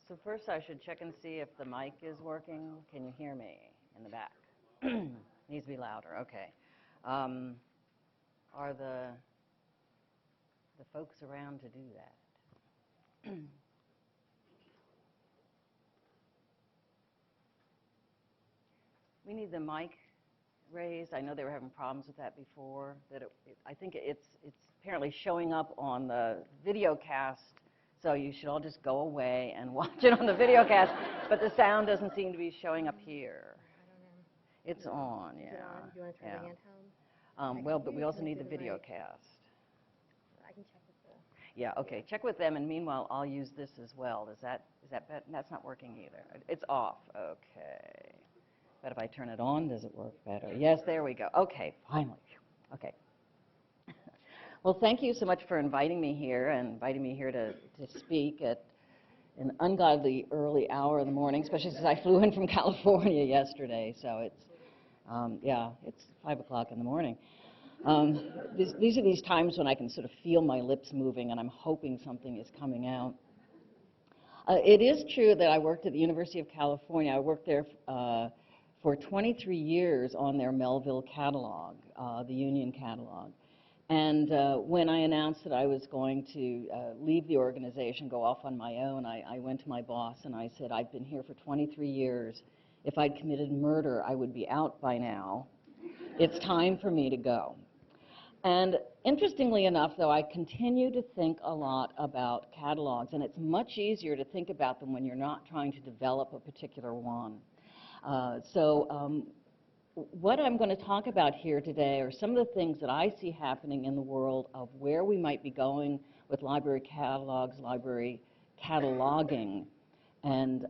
So first I should check and see if the mic is working. Can you hear me in the back? Needs to be louder, okay. Are the folks around to do that? We need the mic raised. I know they were having problems with that before. I think it's apparently showing up on the video cast, so you should all just go away and watch it on the video cast, but the sound doesn't seem to be showing up here. I don't know. It's on, yeah. Is it on? Do you want to try the handheld? Well, but we also need the video cast. I can check with the... Yeah, okay, check with them, and meanwhile, I'll use this as well. Is that better? That's not working either. It's off, okay. But if I turn it on, does it work better? Yes, there we go. Okay, finally. Okay. Well, thank you so much for inviting me here to speak at an ungodly early hour in the morning, especially since I flew in from California yesterday. So it's, it's 5 o'clock in the morning. These are these times when I can sort of feel my lips moving, and I'm hoping something is coming out. It is true that I worked at the University of California. I worked there for 23 years on their Melville catalog, the Union catalog. And when I announced that I was going to leave the organization, go off on my own, I went to my boss and I said, I've been here for 23 years. If I'd committed murder, I would be out by now. It's time for me to go. And interestingly enough, though, I continue to think a lot about catalogs, and it's much easier to think about them when you're not trying to develop a particular one. What I'm going to talk about here today are some of the things that I see happening in the world of where we might be going with library catalogs, library cataloging, and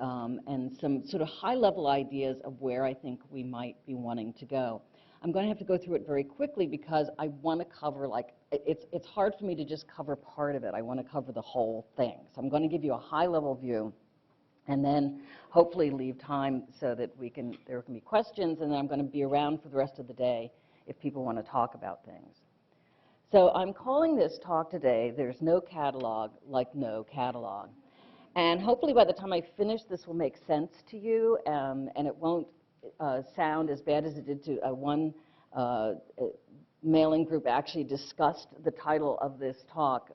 some sort of high-level ideas of where I think we might be wanting to go. I'm going to have to go through it very quickly because I want to cover, it's hard for me to just cover part of it. I want to cover the whole thing. So I'm going to give you a high-level view, and then hopefully leave time so that there can be questions, and then I'm going to be around for the rest of the day if people want to talk about things. So I'm calling this talk today, There's No Catalog Like No Catalog. And hopefully by the time I finish, this will make sense to you, and it won't sound as bad as it did to one mailing group actually discussed the title of this talk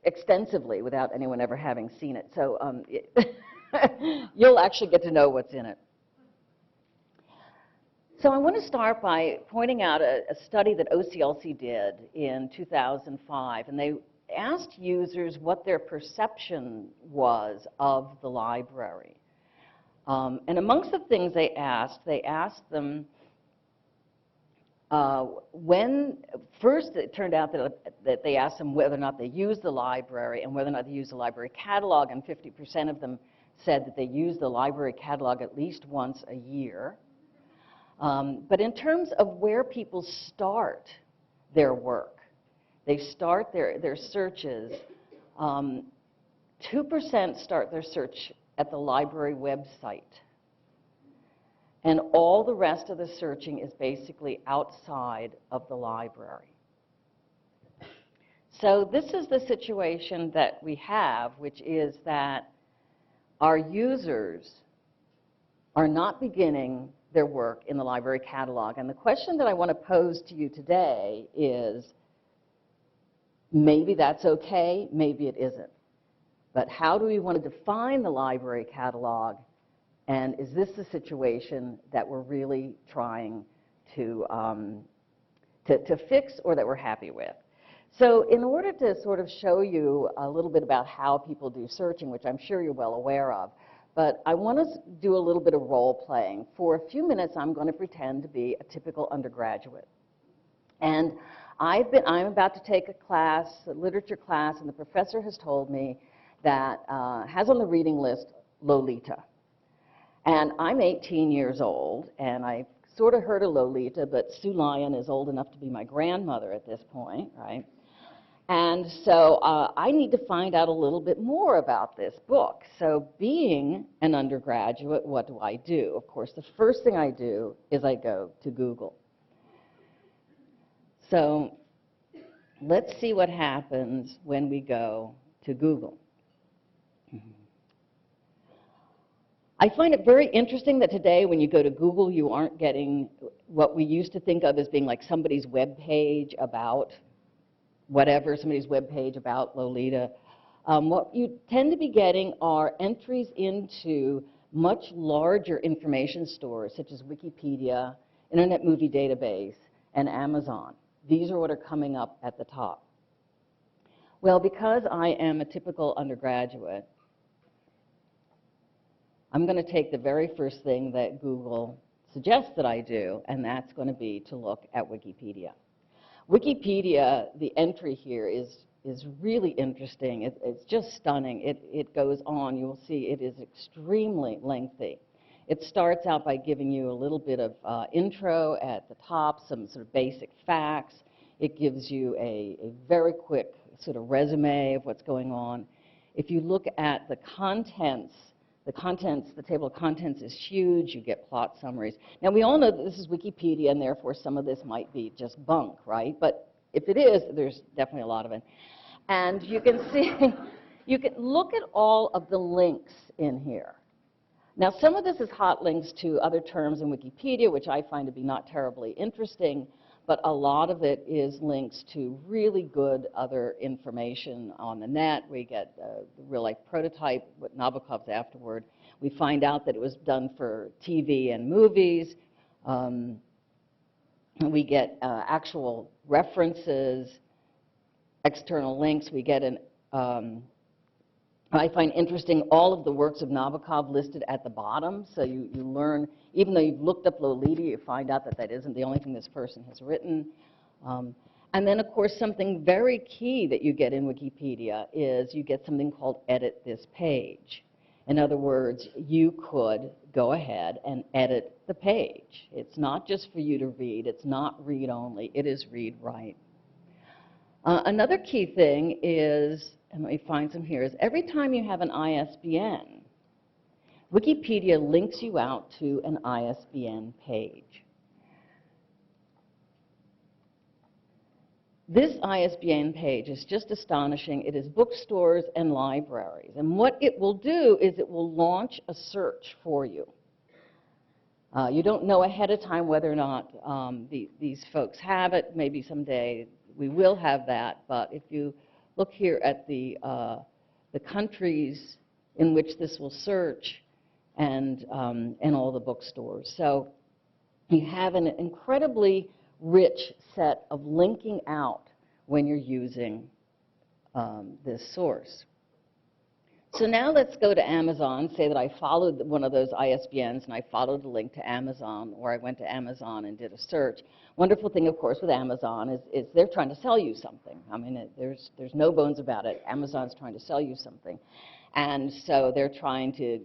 extensively without anyone ever having seen it. So you'll actually get to know what's in it. So I want to start by pointing out a study that OCLC did in 2005, and they asked users what their perception was of the library. And amongst the things they asked them first it turned out that they asked them whether or not they used the library and whether or not they used the library catalog, and 50% of them said that they used the library catalog at least once a year. But in terms of where people start their work, they start their searches, 2% start their search at the library website. And all the rest of the searching is basically outside of the library. So this is the situation that we have, which is that our users are not beginning their work in the library catalog. And the question that I want to pose to you today is, maybe that's okay, maybe it isn't. But how do we want to define the library catalog? And is this the situation that we're really trying to fix or that we're happy with? So in order to sort of show you a little bit about how people do searching, which I'm sure you're well aware of, but I want to do a little bit of role playing. For a few minutes, I'm going to pretend to be a typical undergraduate. And I'm about to take a class, a literature class, and the professor has told me that has on the reading list Lolita. And I'm 18 years old, and I've sort of heard of Lolita, but Sue Lyon is old enough to be my grandmother at this point, right? And so I need to find out a little bit more about this book. So being an undergraduate, what do I do? Of course, the first thing I do is I go to Google. So let's see what happens when we go to Google. I find it very interesting that today when you go to Google, you aren't getting what we used to think of as being like somebody's web page about whatever, somebody's web page about Lolita. What you tend to be getting are entries into much larger information stores, such as Wikipedia, Internet Movie Database, and Amazon. These are what are coming up at the top. Well, because I am a typical undergraduate, I'm going to take the very first thing that Google suggests that I do, and that's going to be to look at Wikipedia. Wikipedia, the entry here is really interesting. It's just stunning. It goes on. You will see it is extremely lengthy. It starts out by giving you a little bit of intro at the top, some sort of basic facts. It gives you a very quick sort of resume of what's going on. If you look at the contents, the table of contents is huge. You get plot summaries. Now, we all know that this is Wikipedia, and therefore some of this might be just bunk, right? But if it is, there's definitely a lot of it. And you can see, you can look at all of the links in here. Now, some of this is hot links to other terms in Wikipedia, which I find to be not terribly interesting, but a lot of it is links to really good other information on the net. We get the real-life prototype, what Nabokov's afterward. We find out that it was done for TV and movies. We get actual references, external links. We get I find interesting all of the works of Nabokov listed at the bottom, so you learn, even though you've looked up Lolita, you find out that that isn't the only thing this person has written. And then, of course, something very key that you get in Wikipedia is you get something called edit this page. In other words, you could go ahead and edit the page. It's not just for you to read. It's not read only. It is read write. Another key thing is, and let me find some here, is every time you have an ISBN, Wikipedia links you out to an ISBN page. This ISBN page is just astonishing. It is bookstores and libraries. And what it will do is it will launch a search for you. You don't know ahead of time whether or not these folks have it. Maybe someday we will have that. But if you look here at the countries in which this will search and all the bookstores. So you have an incredibly rich set of linking out when you're using this source. So now let's go to Amazon, say that I followed one of those ISBNs and I followed the link to Amazon, or I went to Amazon and did a search. Wonderful thing, of course, with Amazon is they're trying to sell you something. I mean, there's no bones about it. Amazon's trying to sell you something. And so they're trying to,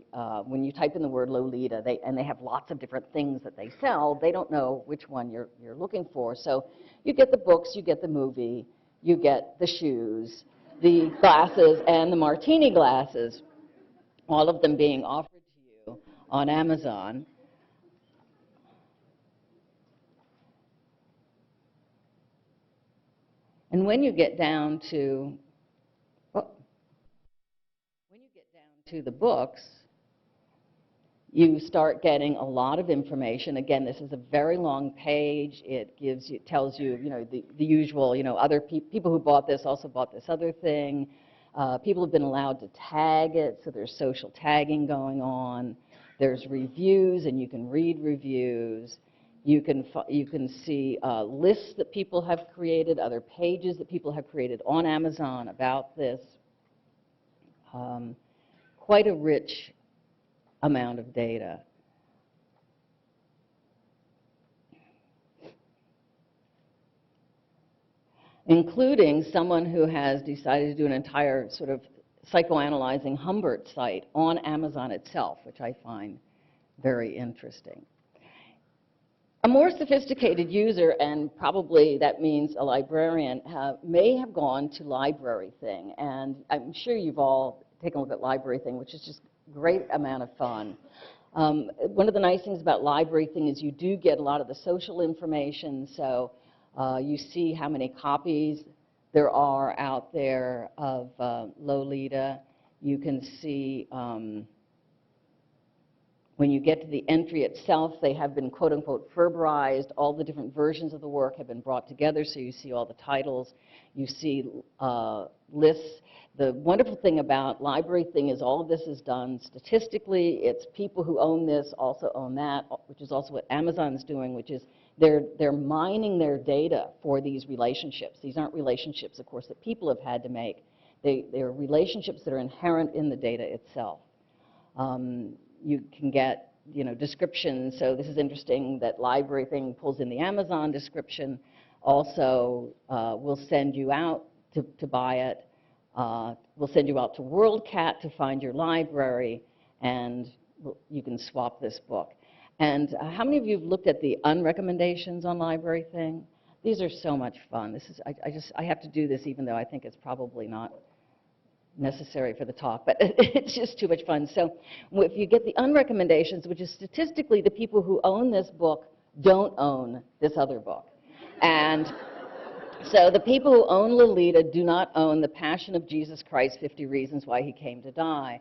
when you type in the word Lolita, and they have lots of different things that they sell, they don't know which one you're looking for. So you get the books, you get the movie, you get the shoes, the glasses, and the martini glasses, all of them being offered to you on Amazon. And when you get down to the books, you start getting a lot of information. Again, this is a very long page. It tells you, the usual, other people who bought this also bought this other thing. People have been allowed to tag it, so there's social tagging going on. There's reviews, and you can read reviews. You can see lists that people have created, other pages that people have created on Amazon about this. Quite a rich amount of data. Including someone who has decided to do an entire sort of psychoanalyzing Humbert site on Amazon itself, which I find very interesting. A more sophisticated user, and probably that means a librarian, may have gone to Library Thing. And I'm sure you've all taken a look at Library Thing, which is just a great amount of fun. One of the nice things about Library Thing is you do get a lot of the social information. So you see how many copies there are out there of Lolita. You can see When you get to the entry itself, they have been quote-unquote Ferberized. All the different versions of the work have been brought together, so you see all the titles. You see lists. The wonderful thing about library thing is all of this is done statistically. It's people who own this also own that, which is also what Amazon's doing, which is they're mining their data for these relationships. These aren't relationships, of course, that people have had to make. They're relationships that are inherent in the data itself. You can get, descriptions. So this is interesting that library thing pulls in the Amazon description. Also, we'll send you out to buy it. We'll send you out to WorldCat to find your library, and you can swap this book. And how many of you have looked at the unrecommendations on library thing? These are so much fun. This is, I have to do this even though I think it's probably not necessary for the talk, but it's just too much fun. So if you get the unrecommendations, which is statistically the people who own this book don't own this other book. And so the people who own Lolita do not own The Passion of Jesus Christ, 50 Reasons Why He Came to Die.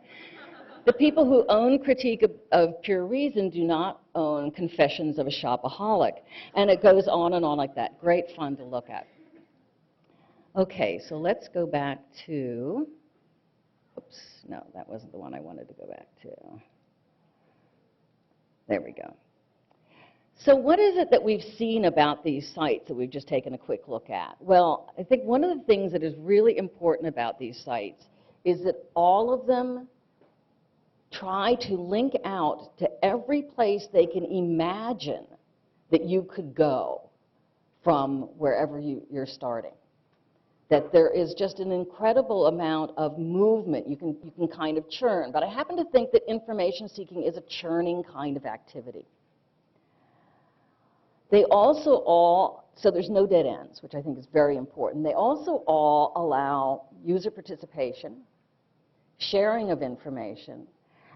The people who own Critique of Pure Reason do not own Confessions of a Shopaholic. And it goes on and on like that. Great fun to look at. Okay, so let's go back to, oops, no, that wasn't the one I wanted to go back to. There we go. So what is it that we've seen about these sites that we've just taken a quick look at? Well, I think one of the things that is really important about these sites is that all of them try to link out to every place they can imagine that you could go from wherever you're starting. That there is just an incredible amount of movement. You can kind of churn. But I happen to think that information seeking is a churning kind of activity. They also all, so there's no dead ends, which I think is very important. They also all allow user participation, sharing of information,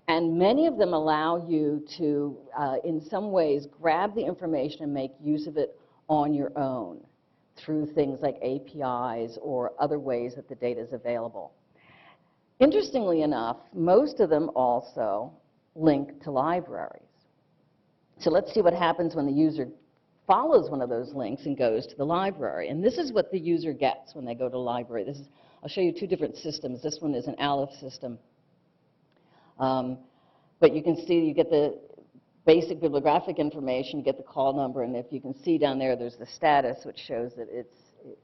and many of them allow you to, in some ways, grab the information and make use of it on your own through things like APIs or other ways that the data is available. Interestingly enough, most of them also link to libraries. So let's see what happens when the user follows one of those links and goes to the library. And this is what the user gets when they go to the library. This is, I'll show you two different systems. This one is an Aleph system. But you can see you get the basic bibliographic information, you get the call number, and if you can see down there, there's the status, which shows that it's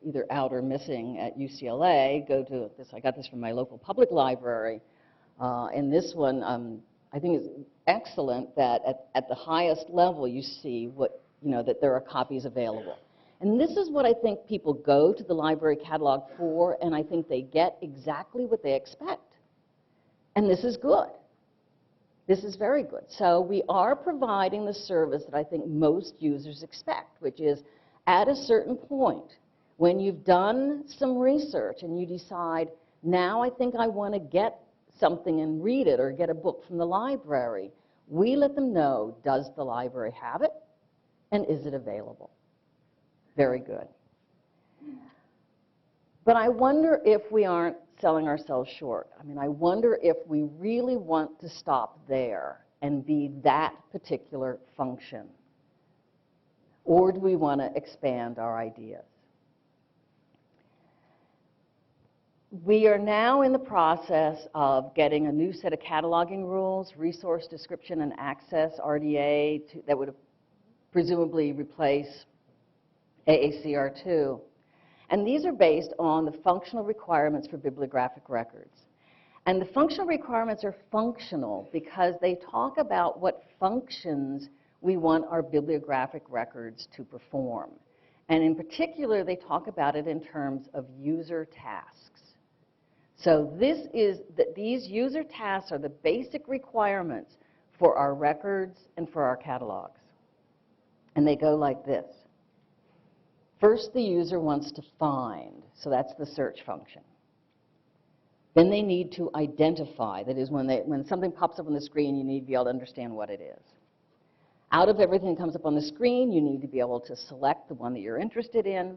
either out or missing at UCLA. Go to this, I got this from my local public library. And this one, I think is excellent that at the highest level you see what, that there are copies available. And this is what I think people go to the library catalog for, and I think they get exactly what they expect. And this is good. This is very good. So we are providing the service that I think most users expect, which is at a certain point, when you've done some research and you decide, now I think I want to get something and read it or get a book from the library, we let them know, does the library have it and is it available? Very good. But I wonder if we aren't selling ourselves short. I mean, I wonder if we really want to stop there and be that particular function. Or do we want to expand our ideas? We are now in the process of getting a new set of cataloging rules, resource description and access, RDA, that would presumably replace AACR2. And these are based on the functional requirements for bibliographic records. And the functional requirements are functional because they talk about what functions we want our bibliographic records to perform. And in particular, they talk about it in terms of user tasks. So these user tasks are the basic requirements for our records and for our catalogs. And they go like this. First, the user wants to find, so that's the search function. Then they need to identify, that is when something pops up on the screen, you need to be able to understand what it is. Out of everything that comes up on the screen, you need to be able to select the one that you're interested in,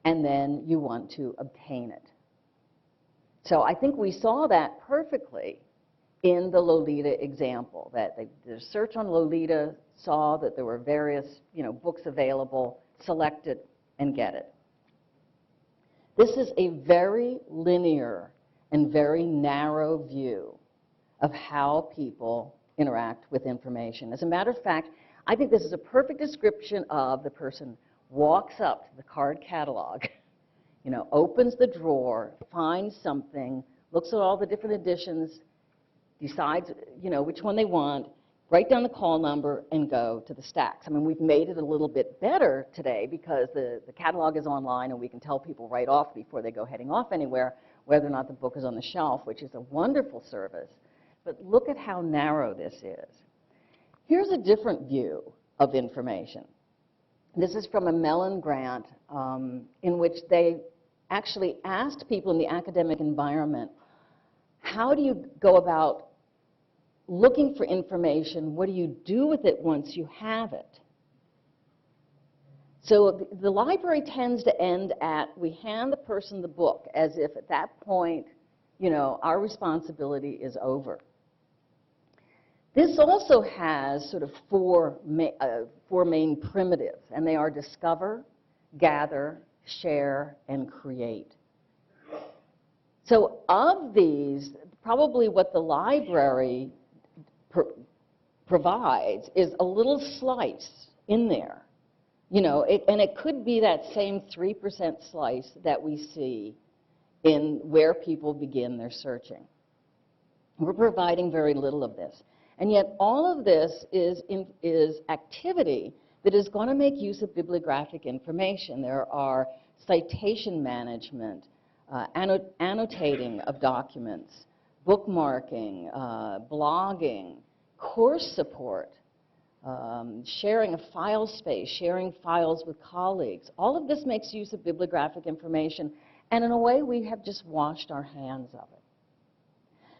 and then you want to obtain it. So I think we saw that perfectly in the Lolita example, that they did a search on Lolita, saw that there were various, books available, select it and get it. This is a very linear and very narrow view of how people interact with information. As a matter of fact, I think this is a perfect description of the person walks up to the card catalog, opens the drawer, finds something, looks at all the different editions, decides, which one they want, write down the call number, and go to the stacks. I mean, we've made it a little bit better today because the catalog is online and we can tell people right off before they go heading off anywhere whether or not the book is on the shelf, which is a wonderful service. But look at how narrow this is. Here's a different view of information. This is from a Mellon grant in which they actually asked people in the academic environment, how do you go about looking for information? What do you do with it once you have it? So the library tends to end at, we hand the person the book as if at that point, our responsibility is over. This also has sort of four main primitives, and they are discover, gather, share, and create. So of these, probably what the library provides is a little slice in there. And it could be that same 3% slice that we see in where people begin their searching. We're providing very little of this. And yet all of this is activity that is going to make use of bibliographic information. There are citation management, annotating of documents, bookmarking, blogging, course support, sharing of file space, sharing files with colleagues. All of this makes use of bibliographic information, and in a way we have just washed our hands of it.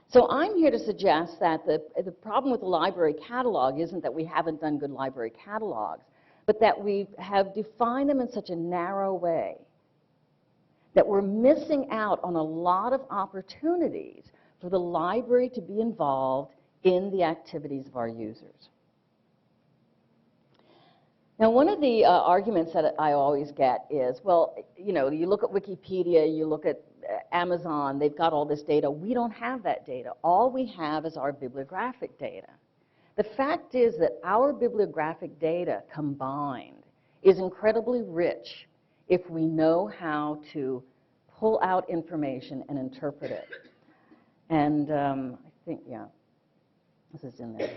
So I'm here to suggest that the problem with the library catalog isn't that we haven't done good library catalogs, but that we have defined them in such a narrow way that we're missing out on a lot of opportunities for the library to be involved in the activities of our users. Now, one of the arguments that I always get is, well, you look at Wikipedia, you look at Amazon, they've got all this data. We don't have that data. All we have is our bibliographic data. The fact is that our bibliographic data combined is incredibly rich if we know how to pull out information and interpret it. And I think, yeah, this is in there.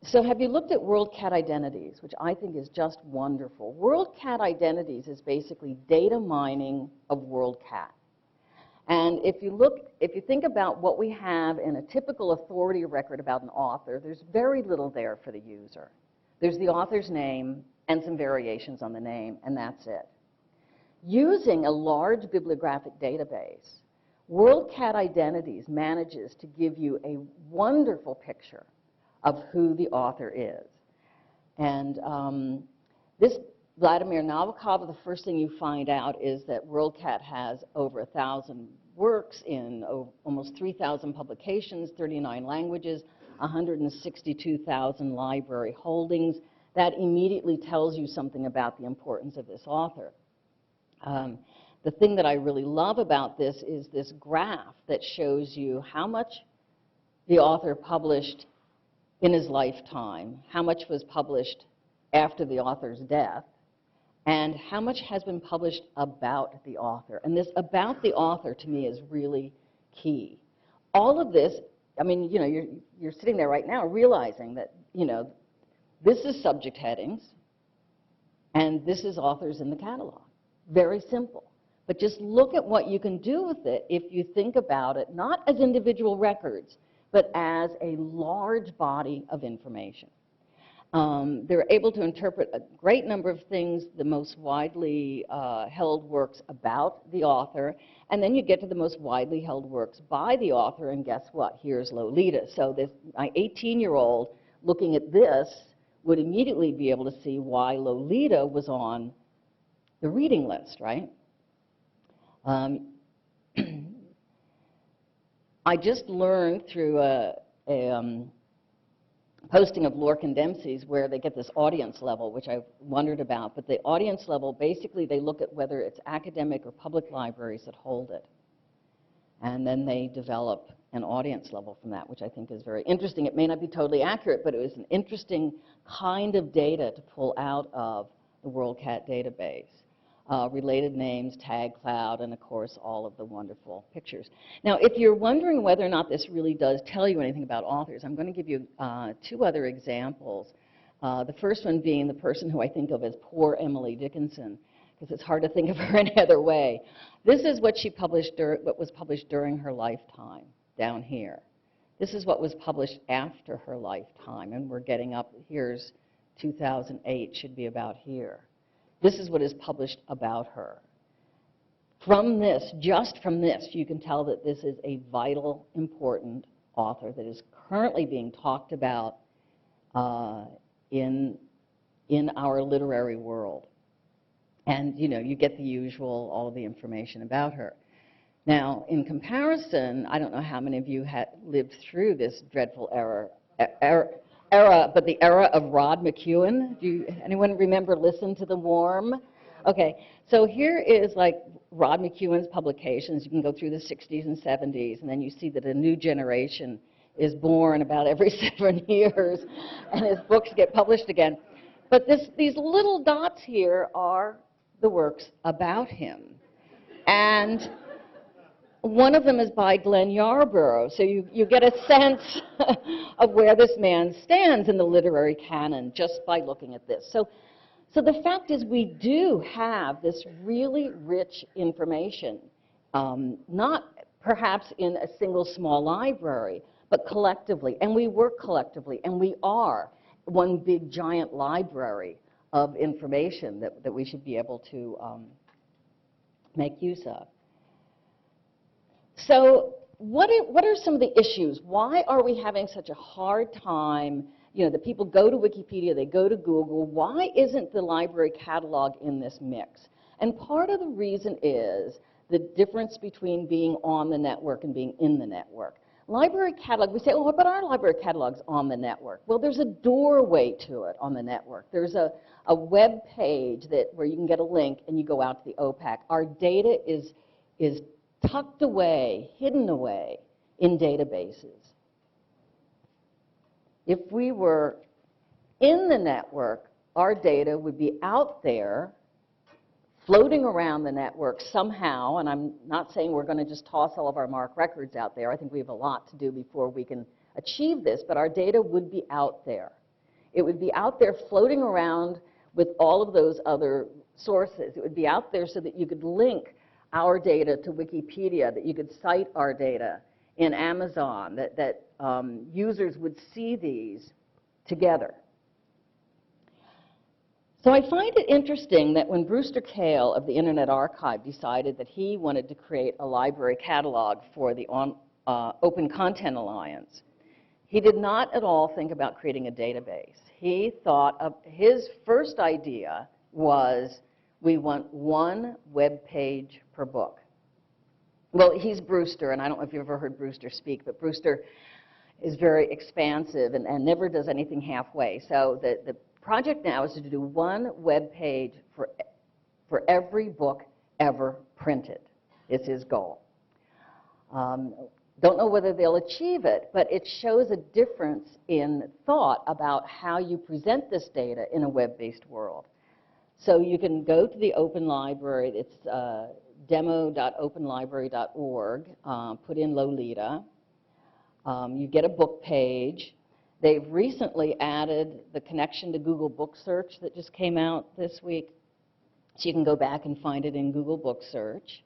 So have you looked at WorldCat Identities, which I think is just wonderful? WorldCat Identities is basically data mining of WorldCat. And if you think about what we have in a typical authority record about an author, there's very little there for the user. There's the author's name and some variations on the name, and that's it. Using a large bibliographic database, WorldCat Identities manages to give you a wonderful picture of who the author is. And this Vladimir Nabokov, the first thing you find out is that WorldCat has over 1,000 works in almost 3,000 publications, 39 languages, 162,000 library holdings. That immediately tells you something about the importance of this author. The thing that I really love about this is this graph that shows you how much the author published in his lifetime, how much was published after the author's death, and how much has been published about the author. And this about the author, to me, is really key. All of this, I mean, you're sitting there right now realizing that, this is subject headings, and this is authors in the catalog. Very simple. But just look at what you can do with it if you think about it, not as individual records, but as a large body of information. They're able to interpret a great number of things, the most widely held works about the author, and then you get to the most widely held works by the author, and guess what? Here's Lolita. So my 18-year-old looking at this would immediately be able to see why Lolita was on the reading list, right? Um, I just learned through a posting of Lork and Dempsey's where they get this audience level, which I've wondered about. But the audience level, basically, they look at whether it's academic or public libraries that hold it. And then they develop an audience level from that, which I think is very interesting. It may not be totally accurate, but it was an interesting kind of data to pull out of the WorldCat database. Related names, tag cloud, and of course all of the wonderful pictures. Now, if you're wondering whether or not this really does tell you anything about authors, I'm going to give you two other examples. The first one being the person who I think of as poor Emily Dickinson, because it's hard to think of her any other way. This is what she published, what was published during her lifetime, down here. This is what was published after her lifetime, and we're getting up, here's 2008, should be about here. This is what is published about her. From this, just from this, you can tell that this is a vital, important author that is currently being talked about in our literary world. And, you know, you get the usual, all of the information about her. Now, in comparison, I don't know how many of you had lived through this dreadful era, but the era of Rod McEwen. Anyone remember Listen to the Worm? Okay, so here is like Rod McEwen's publications. You can go through the 60s and 70s, and then you see that a new generation is born about every 7 years, and his books get published again. But these little dots here are the works about him. And one of them is by Glenn Yarborough, so you get a sense of where this man stands in the literary canon just by looking at this. So the fact is we do have this really rich information, not perhaps in a single small library, but collectively, and we work collectively, and we are one big giant library of information that we should be able to make use of. So what are some of the issues? Why are we having such a hard time? You know, the people go to Wikipedia, they go to Google. Why isn't the library catalog in this mix? And part of the reason is the difference between being on the network and being in the network. Library catalog, we say, oh, but our library catalog's on the network. Well, there's a doorway to it on the network. There's a web page where you can get a link and you go out to the OPAC. Our data is tucked away, hidden away in databases. If we were in the network, our data would be out there, floating around the network somehow, and I'm not saying we're going to just toss all of our MARC records out there. I think we have a lot to do before we can achieve this, but our data would be out there. It would be out there floating around with all of those other sources. It would be out there so that you could link our data to Wikipedia, that you could cite our data in Amazon, that users would see these together. So I find it interesting that when Brewster Kahle of the Internet Archive decided that he wanted to create a library catalog for the Open Content Alliance, he did not at all think about creating a database. He thought of his first idea was, we want one web page per book. Well, he's Brewster, and I don't know if you've ever heard Brewster speak, but Brewster is very expansive and never does anything halfway. So the project now is to do one web page for every book ever printed, is his goal. Don't know whether they'll achieve it, but it shows a difference in thought about how you present this data in a web-based world. So you can go to the Open Library. It's demo.openlibrary.org. Put in Lolita. You get a book page. They've recently added the connection to Google Book Search that just came out this week. So you can go back and find it in Google Book Search.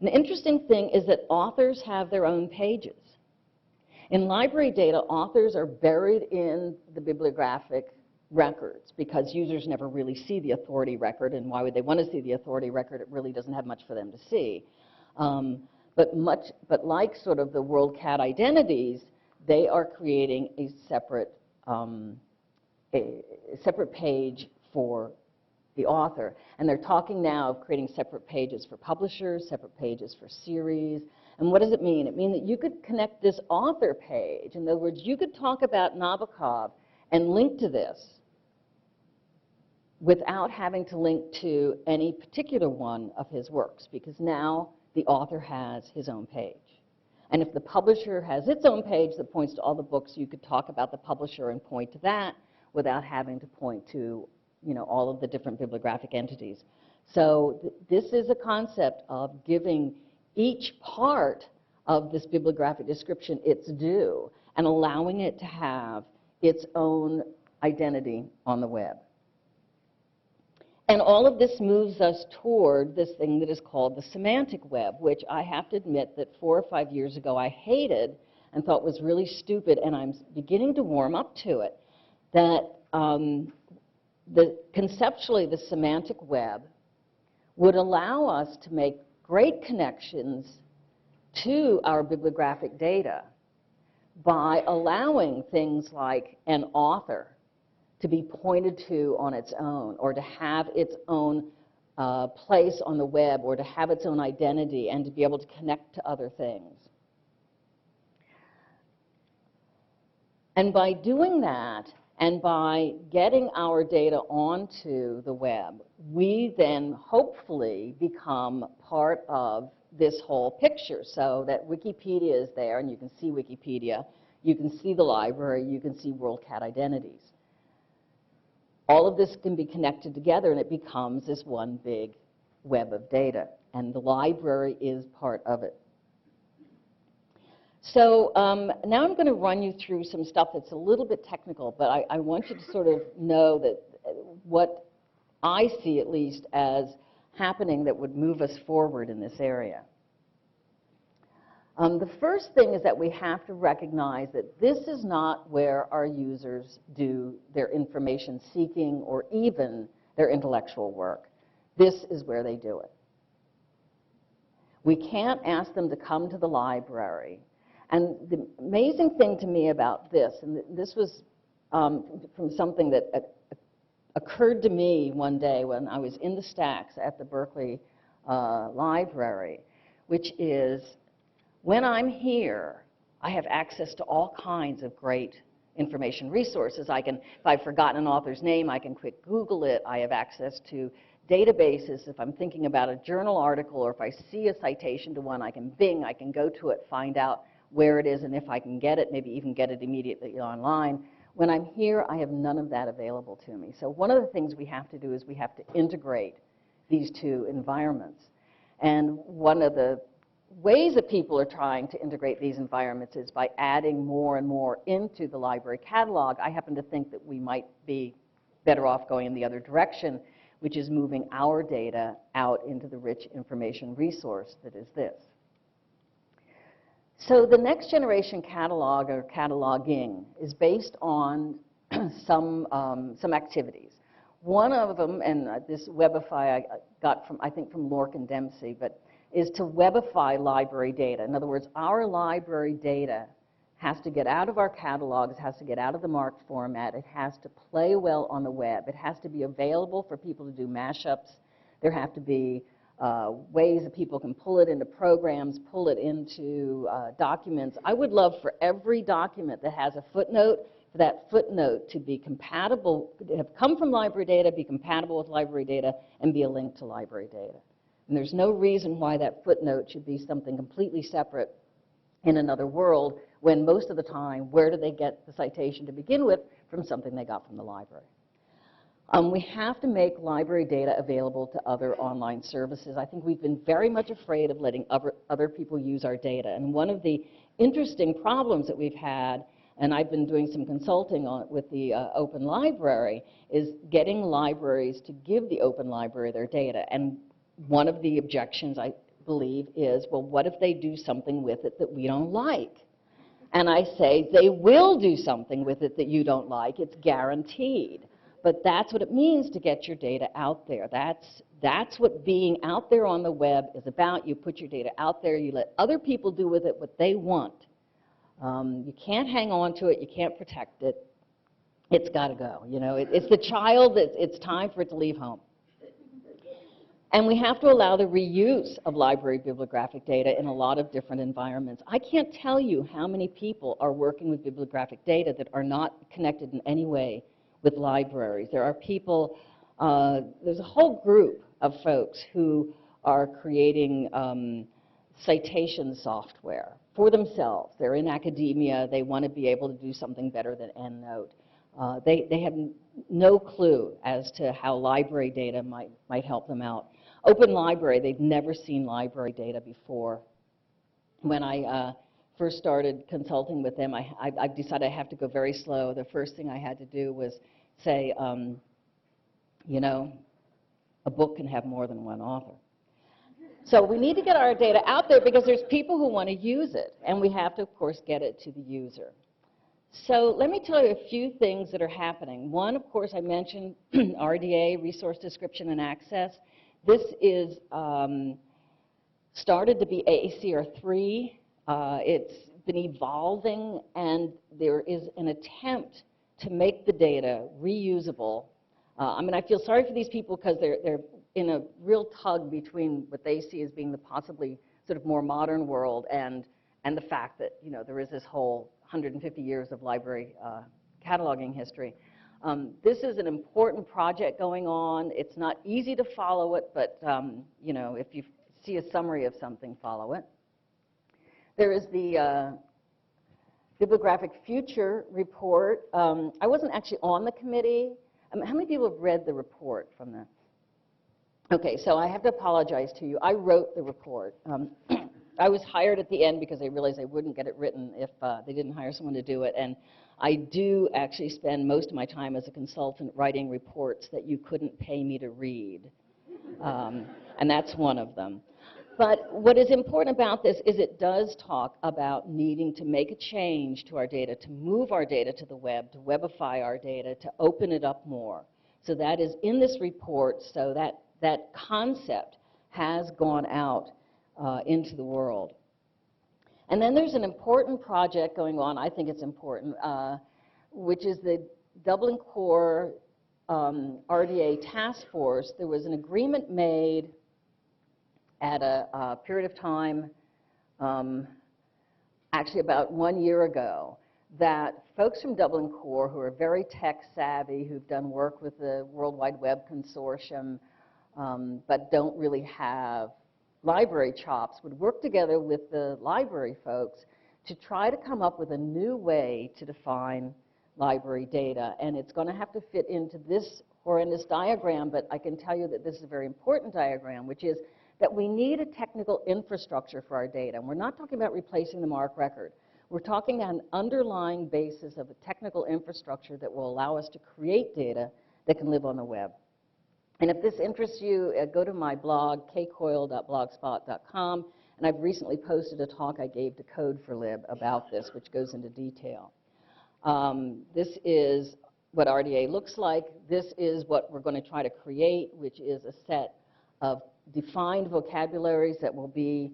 An interesting thing is that authors have their own pages. In library data, authors are buried in the bibliographic records because users never really see the authority record, and why would they want to see the authority record? It really doesn't have much for them to see. But like sort of the WorldCat identities, they are creating a separate page for the author. And they're talking now of creating separate pages for publishers, separate pages for series. And what does it mean? It means that you could connect this author page. In other words, you could talk about Nabokov and link to this without having to link to any particular one of his works, because now the author has his own page. And if the publisher has its own page that points to all the books, you could talk about the publisher and point to that without having to point to, all of the different bibliographic entities. So this is a concept of giving each part of this bibliographic description its due and allowing it to have its own identity on the web. And all of this moves us toward this thing that is called the semantic web, which I have to admit that 4 or 5 years ago I hated and thought was really stupid, and I'm beginning to warm up to it, that conceptually the semantic web would allow us to make great connections to our bibliographic data by allowing things like an author to be pointed to on its own, or to have its own place on the web, or to have its own identity, and to be able to connect to other things. And by doing that, and by getting our data onto the web, we then hopefully become part of this whole picture, so that Wikipedia is there, and you can see Wikipedia, you can see the library, you can see WorldCat identities. All of this can be connected together, and it becomes this one big web of data, and the library is part of it. So now I'm going to run you through some stuff that's a little bit technical, but I want you to sort of know that what I see, at least, as happening that would move us forward in this area. The first thing is that we have to recognize that this is not where our users do their information seeking or even their intellectual work. This is where they do it. We can't ask them to come to the library. And the amazing thing to me about this, and this was from something that occurred to me one day when I was in the stacks at the Berkeley Library, which is, when I'm here, I have access to all kinds of great information resources. If I've forgotten an author's name, I can quick Google it. I have access to databases. If I'm thinking about a journal article, or if I see a citation to one, I can Bing, I can go to it, find out where it is, and if I can get it, maybe even get it immediately online. When I'm here, I have none of that available to me. So one of the things we have to do is we have to integrate these two environments. And one of the ways that people are trying to integrate these environments is by adding more and more into the library catalog. I happen to think that we might be better off going in the other direction, which is moving our data out into the rich information resource that is this. So the next generation catalog, or cataloging, is based on some activities. One of them, and this Webify I got from, I think, from Lork and Dempsey, but is to webify library data. In other words, our library data has to get out of our catalogs, has to get out of the MARC format, it has to play well on the web, it has to be available for people to do mashups, there have to be ways that people can pull it into programs, pull it into documents. I would love for every document that has a footnote, for that footnote to be compatible, to have come from library data, be compatible with library data, and be a link to library data. And there's no reason why that footnote should be something completely separate in another world, when most of the time, where do they get the citation to begin with? From something they got from the library. We have to make library data available to other online services. I think we've been very much afraid of letting other people use our data. And one of the interesting problems that we've had, and I've been doing some consulting on with the Open Library, is getting libraries to give the Open Library their data. And one of the objections, I believe, is, well, what if they do something with it that we don't like? And I say, they will do something with it that you don't like. It's guaranteed. But that's what it means to get your data out there. That's what being out there on the web is about. You put your data out there. You let other people do with it what they want. You can't hang on to it. You can't protect it. It's got to go. You know, it's the child that it's time for it to leave home. And we have to allow the reuse of library bibliographic data in a lot of different environments. I can't tell you how many people are working with bibliographic data that are not connected in any way with libraries. There are people, there's a whole group of folks who are creating citation software for themselves. They're in academia. They want to be able to do something better than EndNote. They have no clue as to how library data might help them out. Open Library, they've never seen library data before. When I first started consulting with them, I decided I have to go very slow. The first thing I had to do was say, you know, a book can have more than one author. So we need to get our data out there because there's people who want to use it, and we have to, of course, get it to the user. So let me tell you a few things that are happening. One, of course, I mentioned RDA, Resource Description and Access. This is started to be ACR3. It's been evolving, and there is an attempt to make the data reusable. I mean, I feel sorry for these people because they're in a real tug between what they see as being the possibly sort of more modern world and the fact that, you know, there is this whole 150 years of library cataloging history. This is an important project going on. It's not easy to follow it, but you know, if you see a summary of something, follow it. There is the Bibliographic Future report. I wasn't actually on the committee. How many people have read the report from the? Okay, so I have to apologize to you. I wrote the report. I was hired at the end because they realized they wouldn't get it written if they didn't hire someone to do it. And I do actually spend most of my time as a consultant writing reports that you couldn't pay me to read. And that's one of them. But what is important about this is it does talk about needing to make a change to our data, to move our data to the web, to webify our data, to open it up more. So that is in this report, so that concept has gone out into the world. And then there's an important project going on, I think it's important, which is the Dublin Core RDA Task Force. There was an agreement made at a period of time, actually about 1 year ago, that folks from Dublin Core who are very tech savvy, who've done work with the World Wide Web Consortium, but don't really have library chops, would work together with the library folks to try to come up with a new way to define library data. And it's going to have to fit into this horrendous diagram, but I can tell you that this is a very important diagram, which is that we need a technical infrastructure for our data. And we're not talking about replacing the MARC record. We're talking about an underlying basis of a technical infrastructure that will allow us to create data that can live on the web. And if this interests you, go to my blog, kcoyle.blogspot.com, and I've recently posted a talk I gave to Code for Lib about this, which goes into detail. This is what RDA looks like. This is what we're going to try to create, which is a set of defined vocabularies that will be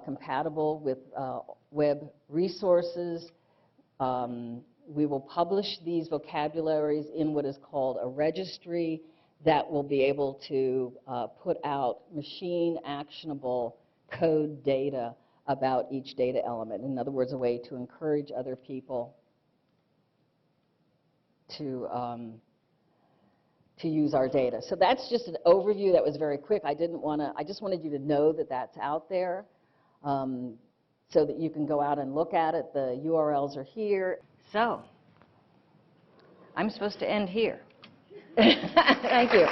compatible with web resources. We will publish these vocabularies in what is called a registry that will be able to put out machine actionable code data about each data element. In other words, a way to encourage other people to use our data. So that's just an overview that was very quick. I just wanted you to know that that's out there so that you can go out and look at it. The URLs are here. So, I'm supposed to end here. Thank you.